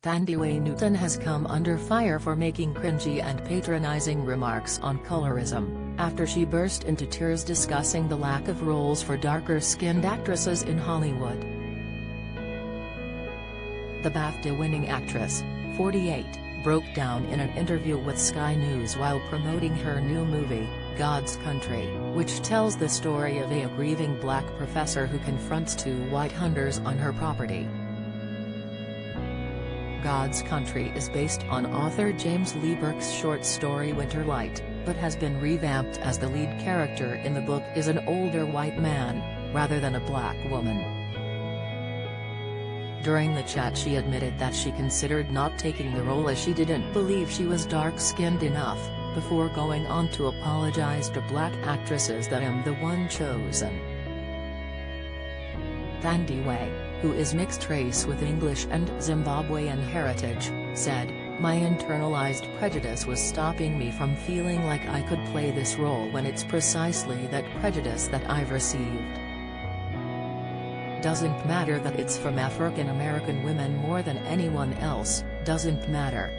Thandiwe Newton has come under fire for making cringy and patronizing remarks on colorism, after she burst into tears discussing the lack of roles for darker-skinned actresses in Hollywood. The BAFTA-winning actress, 48, broke down in an interview with Sky News while promoting her new movie, God's Country, which tells the story of a grieving black professor who confronts two white hunters on her property. God's Country is based on author James Lee Burke's short story Winter Light, but has been revamped as the lead character in the book is an older white man, rather than a black woman. During the chat she admitted that she considered not taking the role as she didn't believe she was dark-skinned enough, before going on to apologize to black actresses that I'm the one chosen. Thandiwe, who is mixed race with English and Zimbabwean heritage, said, "My internalized prejudice was stopping me from feeling like I could play this role when it's precisely that prejudice that I've received. Doesn't matter that it's from African American women more than anyone else, doesn't matter.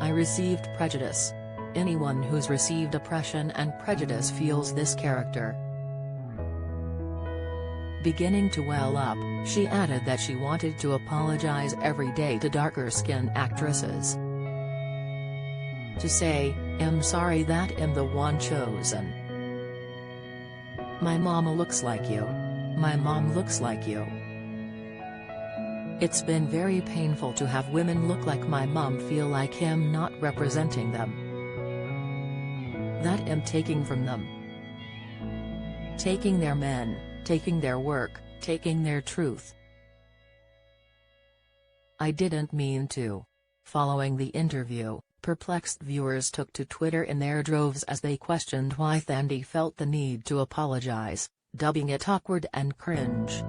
I received prejudice. Anyone who's received oppression and prejudice feels this character." Beginning to well up, she added that she wanted to apologize every day to darker-skinned actresses. To say, "I'm sorry that I'm the one chosen. My mama looks like you. My mom looks like you. It's been very painful to have women look like my mom feel like I'm not representing them. That I'm taking from them. Taking their men, taking their work, taking their truth. I didn't mean to." Following the interview, perplexed viewers took to Twitter in their droves as they questioned why Thandi felt the need to apologize, dubbing it awkward and cringe.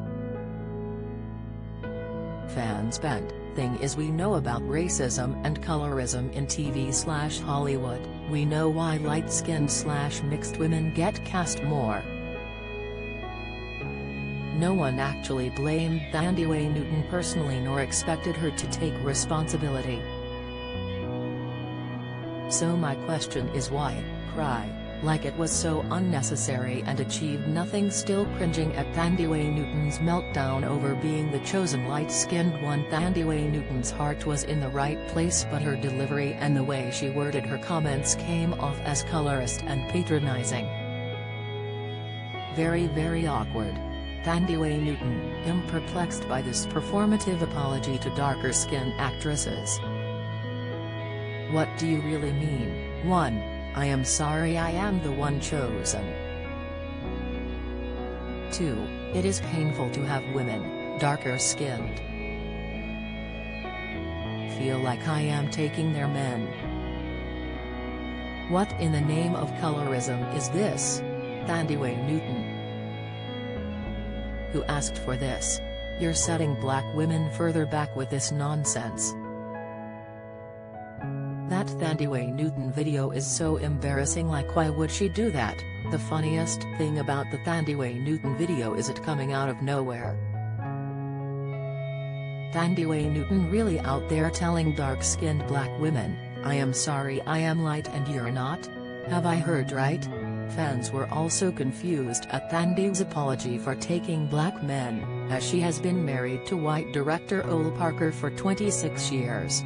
Fans bent, "Thing is, we know about racism and colorism in TV/Hollywood, we know why light-skinned/mixed women get cast more." No one actually blamed Thandiwe Newton personally nor expected her to take responsibility. "So my question is why cry like it was so unnecessary and achieved nothing?" Still cringing at Thandiwe Newton's meltdown over being the chosen light-skinned one. Thandiwe Newton's heart was in the right place, but her delivery and the way she worded her comments came off as colorist and patronizing. Very awkward. Thandiwe Newton, perplexed by this performative apology to darker-skinned actresses. What do you really mean? 1. I am sorry I am the one chosen. 2. It is painful to have women, darker-skinned, feel like I am taking their men. What in the name of colorism is this? Thandiwe Newton, who asked for this. You're setting black women further back with this nonsense. That Thandiwe Newton video is so embarrassing, like why would she do that? The funniest thing about the Thandiwe Newton video is it coming out of nowhere. Thandiwe Newton really out there telling dark-skinned black women, I am sorry I am light and you're not? Have I heard right? Fans were also confused at Thandiwe's apology for taking black men, as she has been married to white director Ole Parker for 26 years.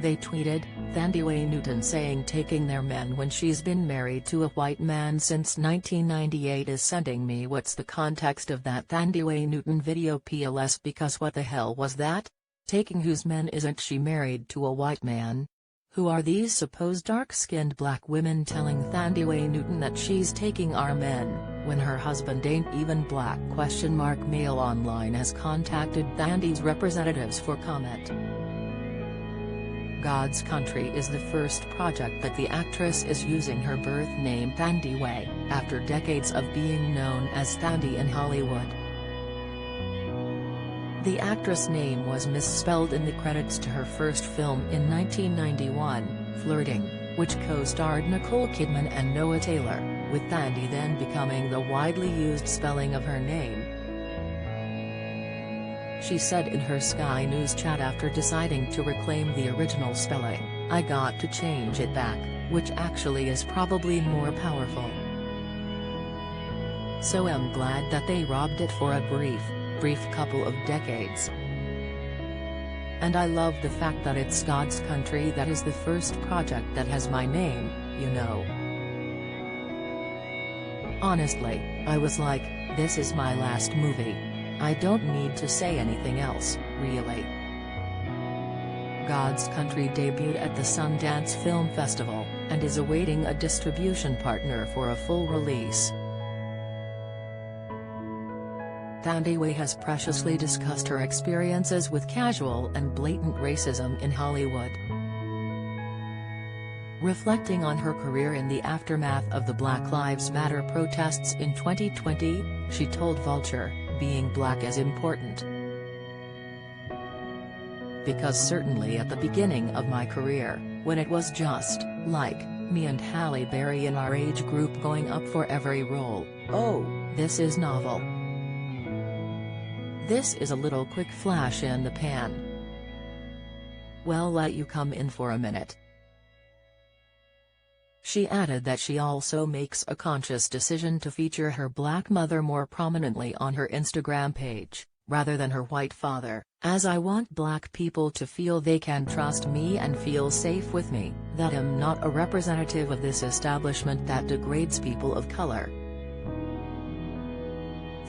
They tweeted, Thandiwe Newton saying taking their men when she's been married to a white man since 1998 is sending me what's the context of that Thandiwe Newton video PLS because what the hell was that? Taking whose men isn't she married to a white man? Who are these supposed dark-skinned black women telling Thandiwe Newton that she's taking our men, when her husband ain't even black? Mail Online has contacted Thandiwe's representatives for comment. God's Country is the first project that the actress is using her birth name Thandiwe, after decades of being known as Thandi in Hollywood. The actress' name was misspelled in the credits to her first film in 1991, Flirting, which co-starred Nicole Kidman and Noah Taylor, with Thandi then becoming the widely used spelling of her name. She said in her Sky News chat after deciding to reclaim the original spelling, "I got to change it back, which actually is probably more powerful. So I'm glad that they robbed it for a brief couple of decades. And I love the fact that it's God's Country that is the first project that has my name, you know." Honestly, I was like, this is my last movie. I don't need to say anything else, really. God's Country debuted at the Sundance Film Festival, and is awaiting a distribution partner for a full release. Thandiwe has preciously discussed her experiences with casual and blatant racism in Hollywood. Reflecting on her career in the aftermath of the Black Lives Matter protests in 2020, she told Vulture, "Being black is important. Because certainly at the beginning of my career, when it was just, like, me and Halle Berry in our age group going up for every role, oh, this is novel. This is a little quick flash in the pan. Well, let you come in for a minute." She added that she also makes a conscious decision to feature her black mother more prominently on her Instagram page, rather than her white father, "as I want black people to feel they can trust me and feel safe with me, that I'm not a representative of this establishment that degrades people of color."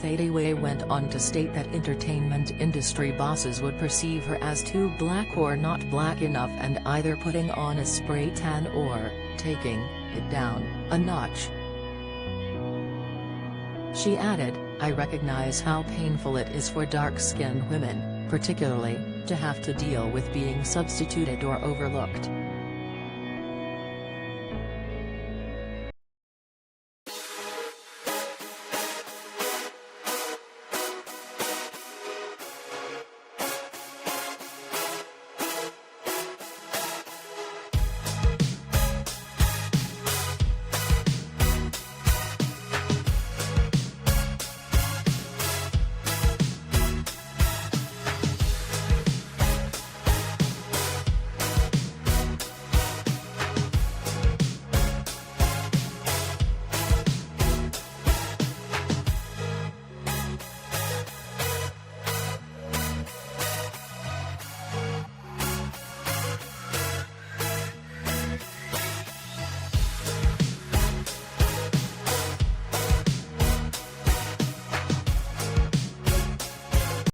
Thandiwe went on to state that entertainment industry bosses would perceive her as too black or not black enough and either putting on a spray tan or taking it down a notch. She added, "I recognize how painful it is for dark-skinned women, particularly, to have to deal with being substituted or overlooked.